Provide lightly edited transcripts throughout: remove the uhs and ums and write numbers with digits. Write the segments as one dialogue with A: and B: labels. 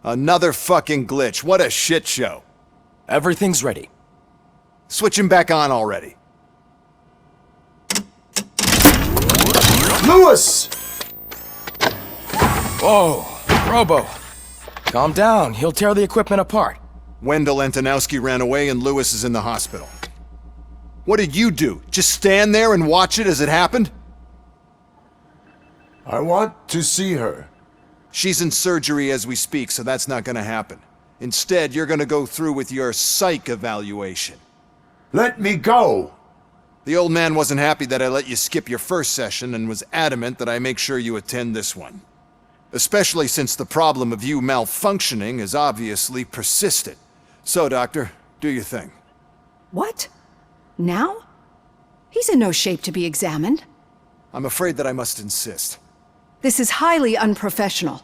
A: Another fucking glitch. What a shit show.
B: Everything's ready.
A: Switch him back on already.
C: Lewis!
B: Whoa, Robo. Calm down, he'll tear the equipment apart.
A: Wendell Antonowski ran away and Lewis is in the hospital. What did you do? Just stand there and watch it as it happened?
C: I want to see her.
A: She's in surgery as we speak, so that's not gonna happen. Instead, you're gonna go through with your psych evaluation.
C: Let me go!
A: The old man wasn't happy that I let you skip your first session and was adamant that I make sure you attend this one. Especially since the problem of you malfunctioning is obviously persistent. So, Doctor, do your thing.
D: What? Now? He's in no shape to be examined.
A: I'm afraid that I must insist.
D: This is highly unprofessional.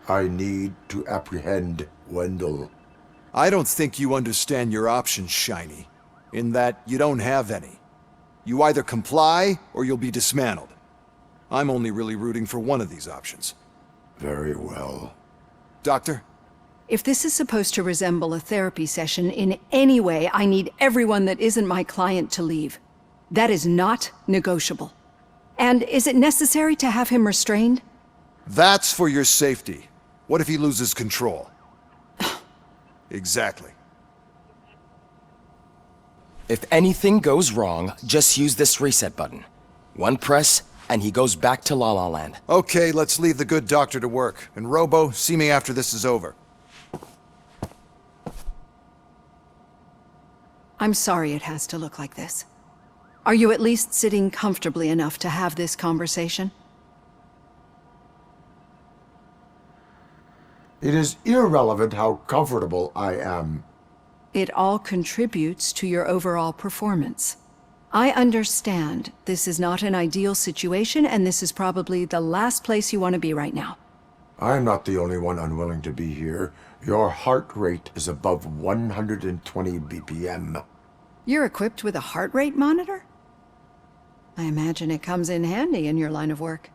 C: I need to apprehend Wendell.
A: I don't think you understand your options, Shiny, in that you don't have any. You either comply or you'll be dismantled. I'm only really rooting for one of these options.
C: Very well.
A: Doctor?
D: If this is supposed to resemble a therapy session in any way, I need everyone that isn't my client to leave. That is not negotiable. And is it necessary to have him restrained?
A: That's for your safety. What if he loses control? Exactly.
B: If anything goes wrong, just use this reset button. One press, and he goes back to La La Land.
A: Okay, let's leave the good doctor to work. And Robo, see me after this is over.
D: I'm sorry it has to look like this. Are you at least sitting comfortably enough to have this conversation?
C: It is irrelevant how comfortable I am.
D: It all contributes to your overall performance. I understand this is not an ideal situation, and this is probably the last place you want to be right now.
C: I am not the only one unwilling to be here. Your heart rate is above 120 BPM.
D: You're equipped with a heart rate monitor? I imagine it comes in handy in your line of work.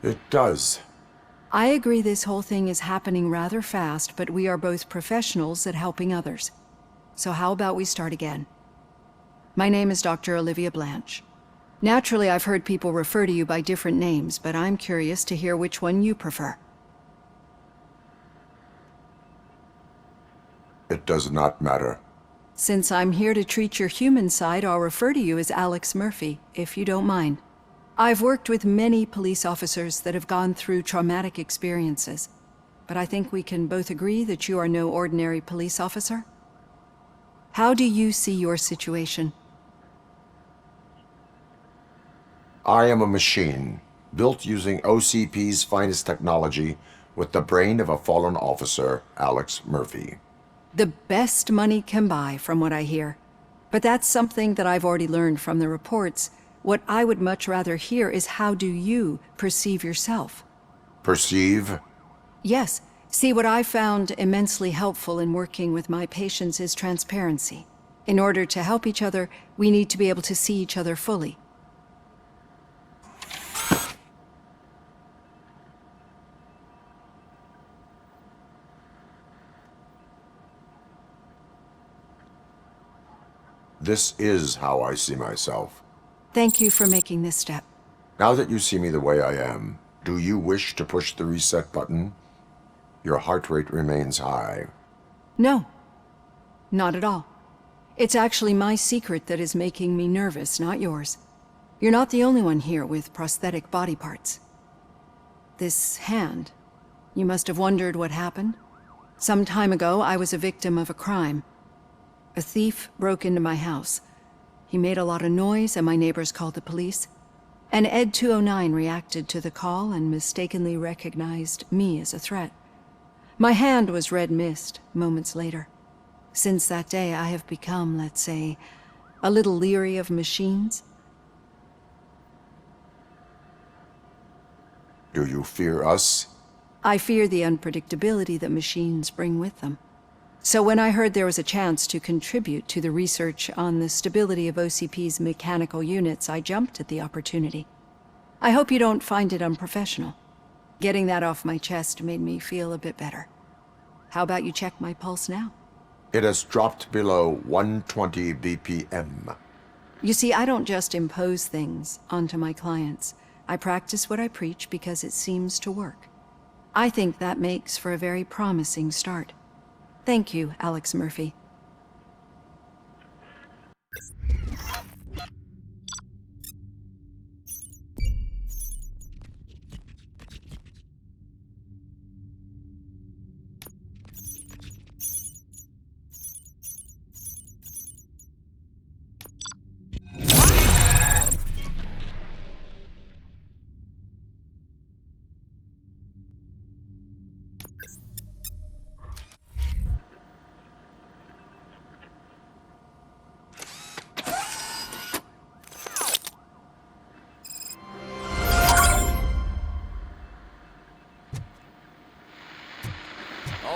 C: It does.
D: I agree this whole thing is happening rather fast, but we are both professionals at helping others. So how about we start again? My name is Dr. Olivia Blanche. Naturally, I've heard people refer to you by different names, but I'm curious to hear which one you prefer.
C: It does not matter.
D: Since I'm here to treat your human side, I'll refer to you as Alex Murphy, if you don't mind. I've worked with many police officers that have gone through traumatic experiences, but I think we can both agree that you are no ordinary police officer. How do you see your situation?
C: I am a machine, built using OCP's finest technology with the brain of a fallen officer, Alex Murphy.
D: The best money can buy, from what I hear. But that's something that I've already learned from the reports. What I would much rather hear is how do you perceive yourself?
C: Perceive?
D: Yes. See, what I found immensely helpful in working with my patients is transparency. In order to help each other, we need to be able to see each other fully.
C: This is how I see myself.
D: Thank you for making this step.
C: Now that you see me the way I am, do you wish to push the reset button? Your heart rate remains high.
D: No, not at all. It's actually my secret that is making me nervous, not yours. You're not the only one here with prosthetic body parts. This hand, you must have wondered what happened. Some time ago, I was a victim of a crime. A thief broke into my house. He made a lot of noise and my neighbors called the police. And Ed 209 reacted to the call and mistakenly recognized me as a threat. My hand was red mist moments later. Since that day, I have become, let's say, a little leery of machines.
C: Do you fear us?
D: I fear the unpredictability that machines bring with them. So when I heard there was a chance to contribute to the research on the stability of OCP's mechanical units, I jumped at the opportunity. I hope you don't find it unprofessional. Getting that off my chest made me feel a bit better. How about you check my pulse now?
C: It has dropped below 120 BPM.
D: You see, I don't just impose things onto my clients. I practice what I preach because it seems to work. I think that makes for a very promising start. Thank you, Alex Murphy.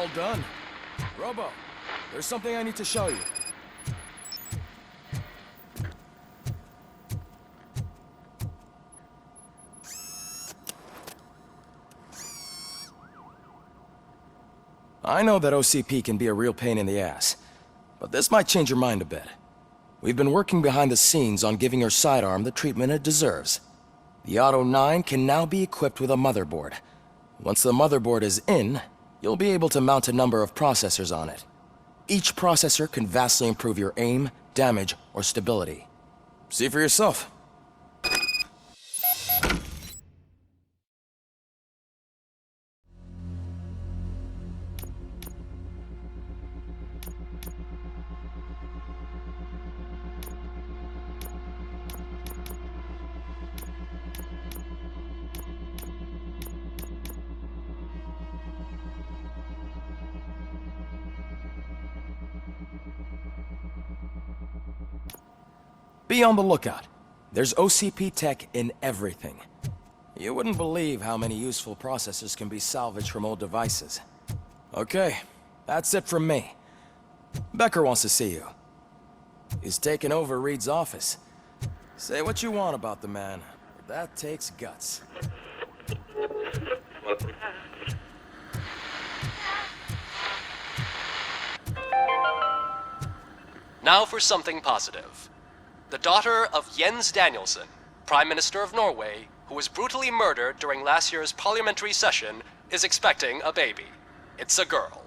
B: All done. Robo, there's something I need to show you. I know that OCP can be a real pain in the ass, but this might change your mind a bit. We've been working behind the scenes on giving your sidearm the treatment it deserves. The Auto 9 can now be equipped with a motherboard. Once the motherboard is in, you'll be able to mount a number of processors on it. Each processor can vastly improve your aim, damage, or stability. See for yourself. Be on the lookout. There's OCP tech in everything. You wouldn't believe how many useful processors can be salvaged from old devices. Okay, that's it from me. Becker wants to see you. He's taken over Reed's office. Say what you want about the man, but that takes guts.
E: Now for something positive. The daughter of Jens Danielson, Prime Minister of Norway, who was brutally murdered during last year's parliamentary session, is expecting a baby. It's a girl.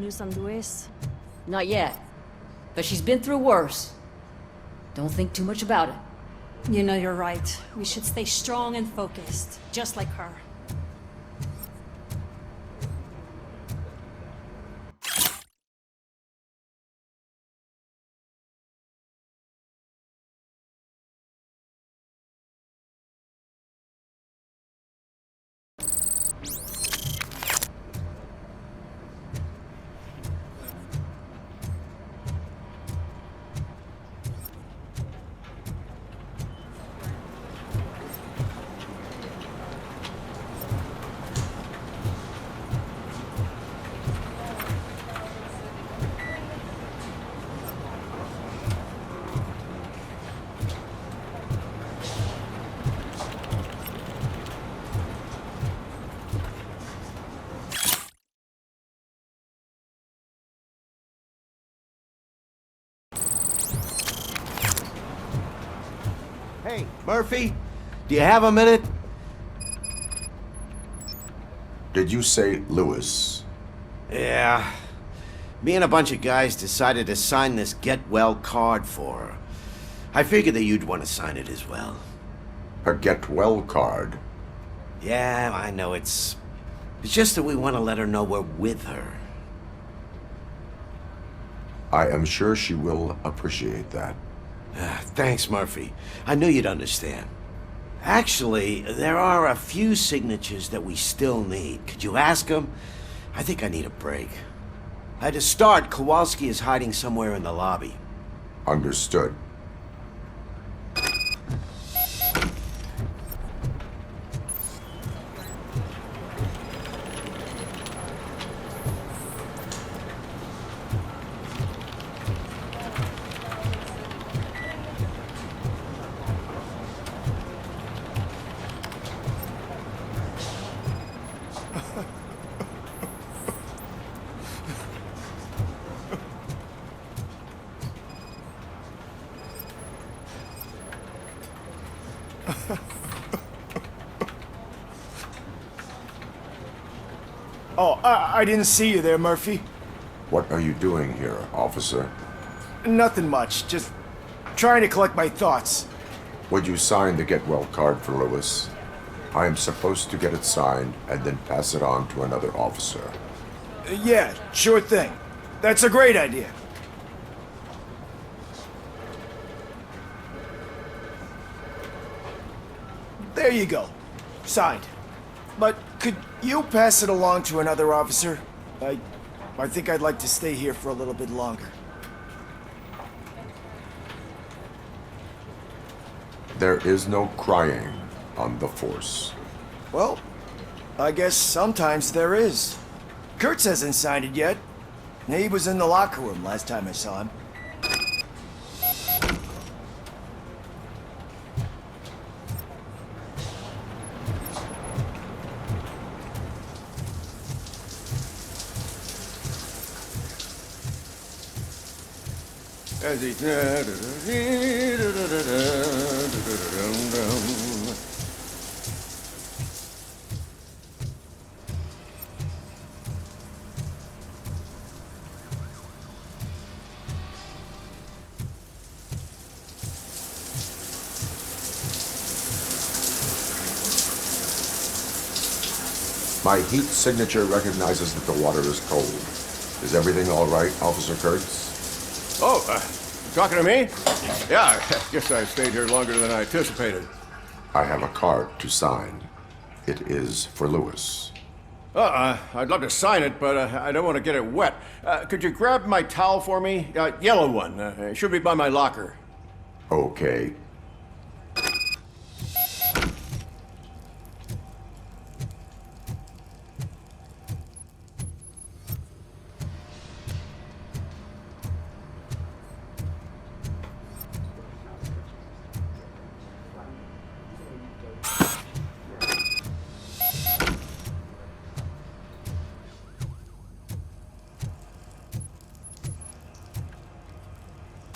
F: news on Luis?
G: Not yet. But she's been through worse. Don't think too much about it.
F: You know you're right. We should stay strong and focused, just like her.
H: Hey, Murphy, do you have a minute?
C: Did you say Lewis?
H: Yeah. Me and a bunch of guys decided to sign this get well card for her. I figured that you'd want to sign it as well.
C: A get well card?
H: Yeah, I know it's just that we want to let her know we're with her.
C: I am sure she will appreciate that.
H: Thanks, Murphy. I knew you'd understand. Actually, there are a few signatures that we still need. Could you ask them? I think I need a break. To start, Kowalski is hiding somewhere in the lobby.
C: Understood.
I: Oh, I didn't see you there, Murphy.
C: What are you doing here, officer?
I: Nothing much, just trying to collect my thoughts.
C: Would you sign the get well card for Lewis? I am supposed to get it signed and then pass it on to another officer.
I: Yeah, sure thing. That's a great idea. There you go. Signed. But could you pass it along to another officer? I think I'd like to stay here for a little bit longer.
C: There is no crying on the force.
I: Well, I guess sometimes there is. Kurtz hasn't signed it yet. He was in the locker room last time I saw him.
C: My heat signature recognizes that the water is cold. Is everything all right, Officer Kurtz?
J: Oh, talking to me? Yeah, I guess I stayed here longer than I anticipated.
C: I have a card to sign. It is for Lewis.
J: I'd love to sign it, but I don't want to get it wet. Could you grab my towel for me? Yellow one. It should be by my locker.
C: Okay.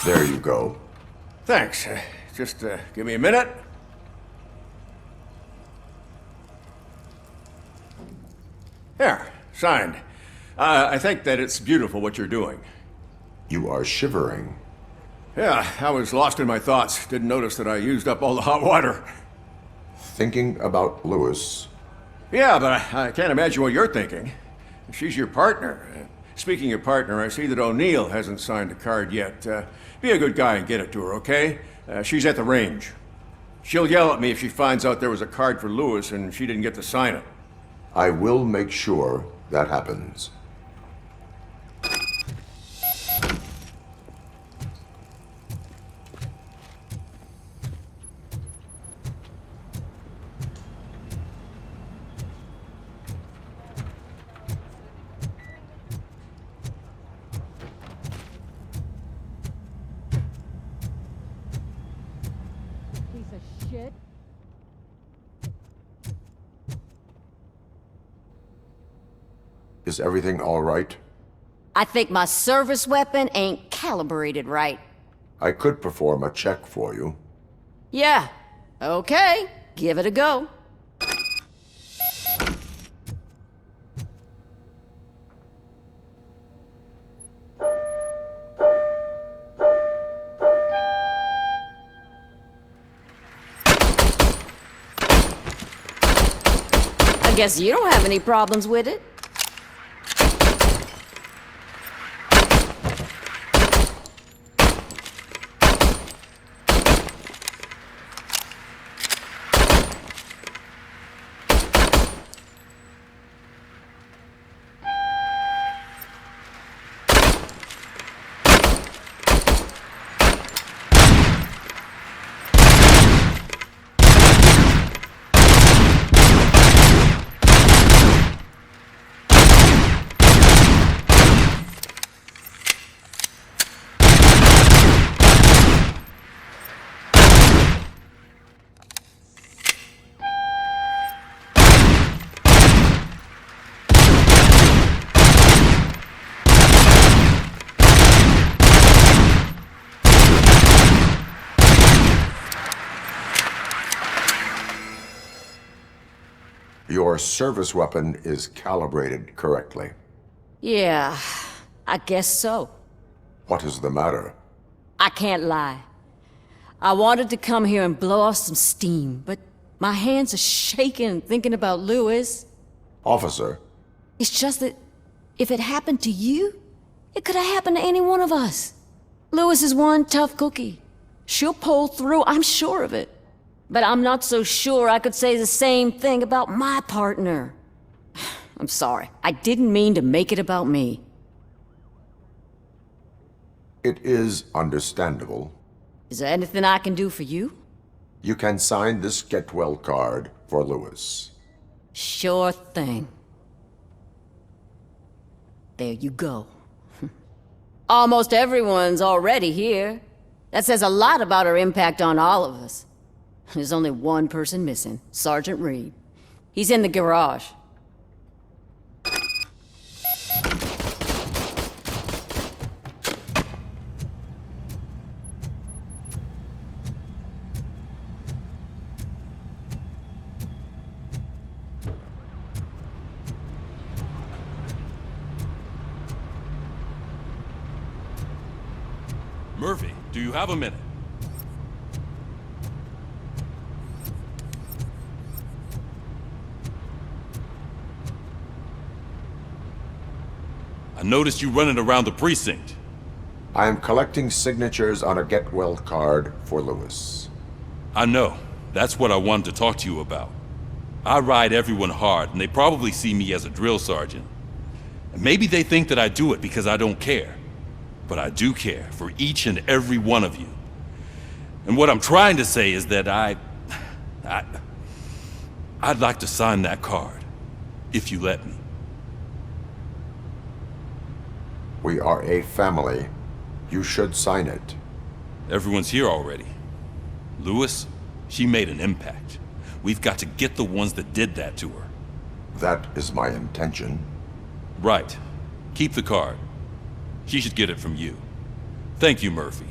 C: There you go.
J: Thanks. Just give me a minute. There, signed. I think that it's beautiful what you're doing.
C: You are shivering.
J: Yeah, I was lost in my thoughts. Didn't notice that I used up all the hot water.
C: Thinking about Lewis.
J: Yeah, but I can't imagine what you're thinking. She's your partner. Speaking of partner, I see that O'Neill hasn't signed the card yet. Be a good guy and get it to her, okay? She's at the range. She'll yell at me if she finds out there was a card for Lewis and she didn't get to sign it.
C: I will make sure that happens.
G: Piece of shit.
C: Is everything all right?
G: I think my service weapon ain't calibrated right.
C: I could perform a check for you.
G: Yeah. Okay. Give it a go. I guess you don't have any problems with it.
C: Your service weapon is calibrated correctly.
G: Yeah, I guess so.
C: What is the matter?
G: I can't lie. I wanted to come here and blow off some steam, but my hands are shaking thinking about Lewis.
C: Officer,
G: It's just that if it happened to you, it could have happened to any one of us. Lewis is one tough cookie. She'll pull through, I'm sure of it. But I'm not so sure I could say the same thing about my partner. I'm sorry. I didn't mean to make it about me.
C: it is understandable.
G: Is there anything I can do for you?
C: You can sign this get well card for Lewis.
G: Sure thing. There you go. Almost everyone's already here. That says a lot about her impact on all of us. There's only one person missing, Sergeant Reed. He's in the garage.
K: Murphy, do you have a minute? I noticed you running around the precinct.
C: I am collecting signatures on a get well card for Lewis.
K: I know. That's what I wanted to talk to you about. I ride everyone hard, and they probably see me as a drill sergeant. And maybe they think that I do it because I don't care. But I do care for each and every one of you. And what I'm trying to say is that I'd like to sign that card, if you let me.
C: We are a family. You should sign it.
K: Everyone's here already. Lewis, she made an impact. We've got to get the ones that did that to her.
C: That is my intention.
K: Right. Keep the card. She should get it from you. Thank you, Murphy.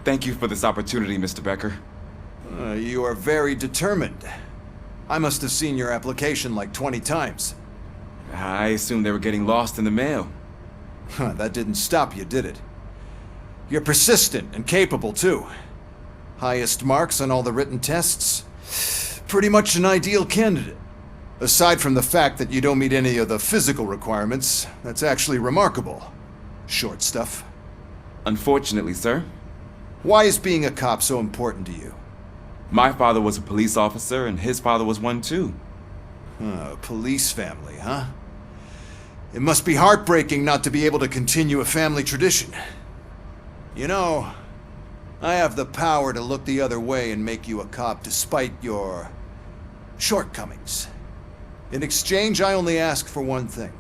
L: Thank you for this opportunity, Mr. Becker.
A: You are very determined. I must have seen your application like 20 times.
L: I assumed they were getting lost in the mail.
A: That didn't stop you, did it? You're persistent and capable, too. Highest marks on all the written tests. Pretty much an ideal candidate. Aside from the fact that you don't meet any of the physical requirements, that's actually remarkable. Short stuff.
L: Unfortunately, sir.
A: Why is being a cop so important to you?
L: My father was a police officer, and his father was one too.
A: A police family, huh? It must be heartbreaking not to be able to continue a family tradition. You know, I have the power to look the other way and make you a cop despite your shortcomings. In exchange, I only ask for one thing.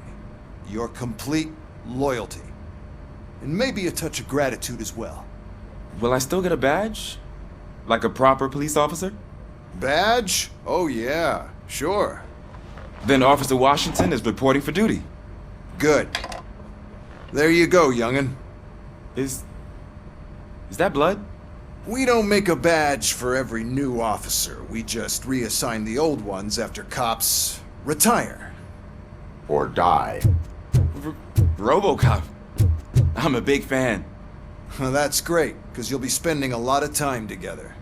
A: Your complete loyalty. And maybe a touch of gratitude as well.
L: Will I still get a badge? Like a proper police officer?
A: Badge? Oh yeah, sure.
L: Then Officer Washington is reporting for duty.
A: Good. There you go, young'un.
L: Is that blood?
A: We don't make a badge for every new officer. We just reassign the old ones after cops retire.
C: Or die.
L: Robocop. I'm a big fan.
A: That's great, because you'll be spending a lot of time together.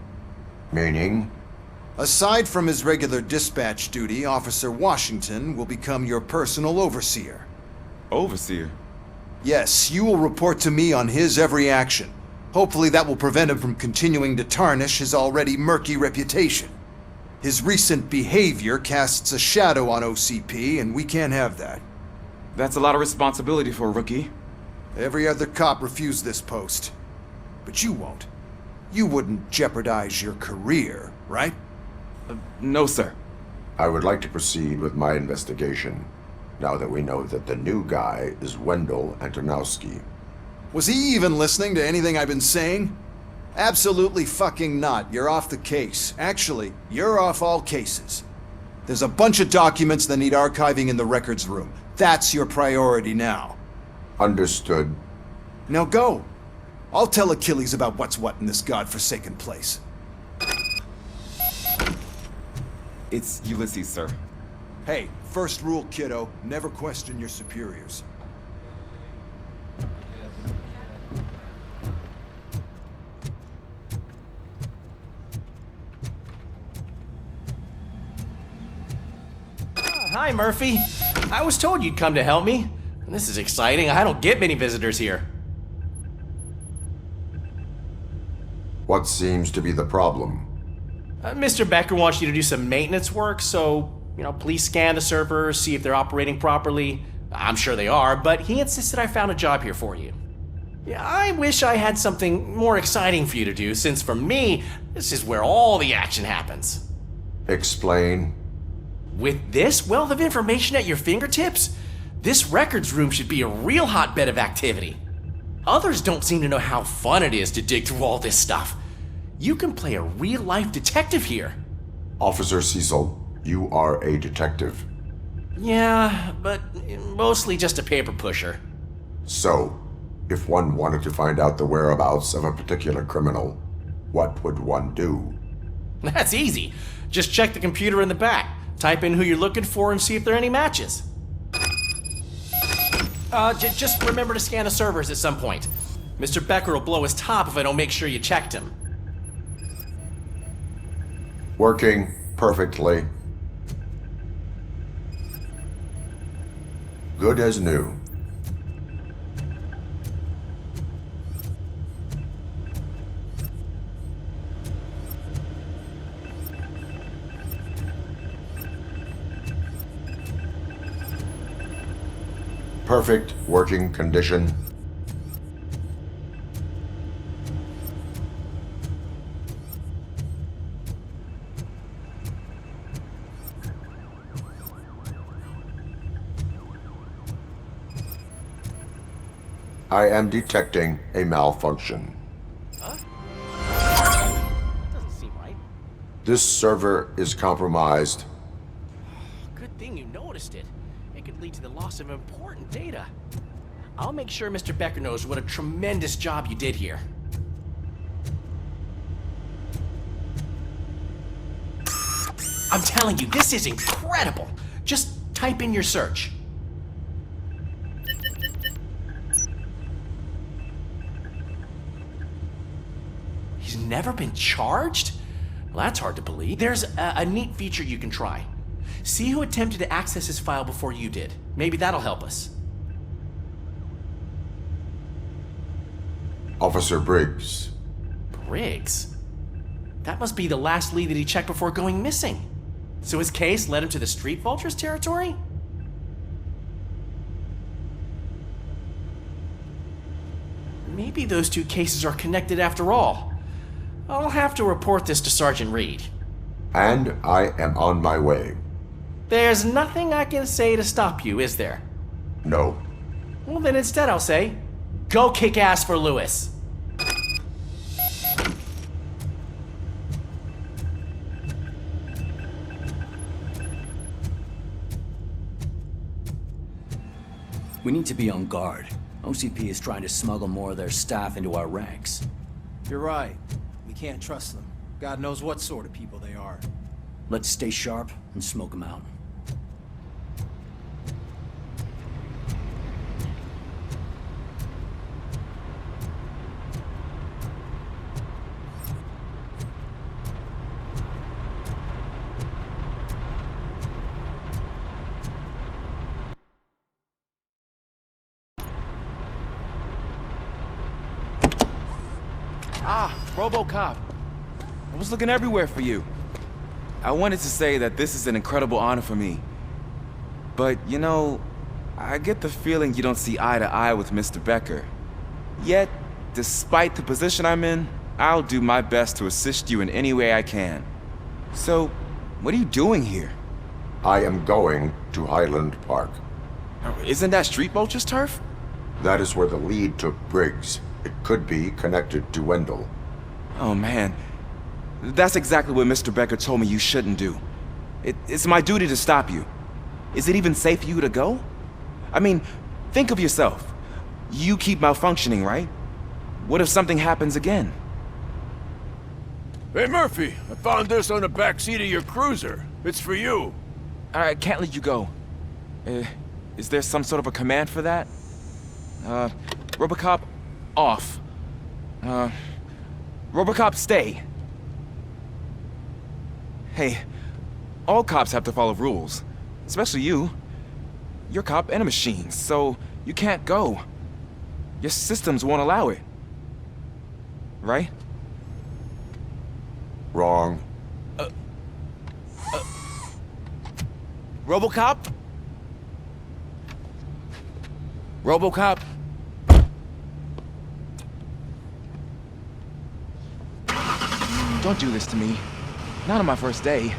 C: Meaning?
A: Aside from his regular dispatch duty, Officer Washington will become your personal overseer.
L: Overseer?
A: Yes, you will report to me on his every action. Hopefully that will prevent him from continuing to tarnish his already murky reputation. His recent behavior casts a shadow on OCP, and we can't have that.
L: That's a lot of responsibility for a rookie.
A: Every other cop refused this post. But you won't. You wouldn't jeopardize your career, right?
L: No, sir.
C: I would like to proceed with my investigation, now that we know that the new guy is Wendell Antonowski.
A: Was he even listening to anything I've been saying? Absolutely fucking not. You're off the case. Actually, you're off all cases. There's a bunch of documents that need archiving in the records room. That's your priority now.
C: Understood.
A: Now go. I'll tell Achilles about what's what in this godforsaken place.
L: It's Ulysses, sir.
A: Hey, first rule, kiddo, never question your superiors.
M: Hi, Murphy. I was told you'd come to help me. This is exciting. I don't get many visitors here.
C: What seems to be the problem?
M: Mr. Becker wants you to do some maintenance work, so, please scan the servers, see if they're operating properly. I'm sure they are, but he insisted I found a job here for you. Yeah, I wish I had something more exciting for you to do, since for me, this is where all the action happens.
C: Explain.
M: With this wealth of information at your fingertips, this records room should be a real hotbed of activity. Others don't seem to know how fun it is to dig through all this stuff. You can play a real-life detective here.
C: Officer Cecil, you are a detective.
M: Yeah, but mostly just a paper pusher.
C: So, if one wanted to find out the whereabouts of a particular criminal, what would one do?
M: That's easy. Just check the computer in the back. Type in who you're looking for and see if there are any matches. Just remember to scan the servers at some point. Mr. Becker will blow his top if I don't make sure you checked him.
C: Working perfectly. Good as new. Perfect working condition. I am detecting a malfunction.
M: Huh? That doesn't seem right.
C: This server is compromised.
M: Good thing you noticed it. It could lead to the loss of important data. I'll make sure Mr. Becker knows what a tremendous job you did here. telling you, this is incredible. Just type in your search. He's never been charged? Well, that's hard to believe. There's a neat feature you can try. See who attempted to access his file before you did. Maybe that'll help us.
C: Officer Briggs.
M: Briggs? That must be the last lead that he checked before going missing. So his case led him to the Street Vultures territory? Maybe those two cases are connected after all. I'll have to report this to Sergeant Reed.
C: And I am on my way.
M: There's nothing I can say to stop you, is there?
C: No.
M: Well, then instead I'll say, go kick ass for Lewis.
N: We need to be on guard. OCP is trying to smuggle more of their staff into our ranks.
O: You're right. We can't trust them. God knows what sort of people they are.
N: Let's stay sharp and smoke them out.
L: Ah, Robocop. I was looking everywhere for you. I wanted to say that this is an incredible honor for me. But, you know, I get the feeling you don't see eye to eye with Mr. Becker. Yet, despite the position I'm in, I'll do my best to assist you in any way I can. So, what are you doing here?
C: I am going to Highland Park.
L: Isn't that Street Vulture's turf?
C: That is where the lead took Briggs. It could be connected to Wendell.
L: Oh man, that's exactly what Mr. Becker told me you shouldn't do. It's my duty to stop you. Is it even safe for you to go? I mean, think of yourself. You keep malfunctioning, right? What if something happens again?
J: Hey, Murphy, I found this on the back seat of your cruiser. It's for you.
L: I can't let you go. Is there some sort of a command for that? Robocop, off. Robocop, stay. Hey, all cops have to follow rules. Especially you. You're a cop and a machine, so you can't go. Your systems won't allow it. Right?
C: Wrong.
L: Robocop? Robocop? Don't do this to me. Not on my first day.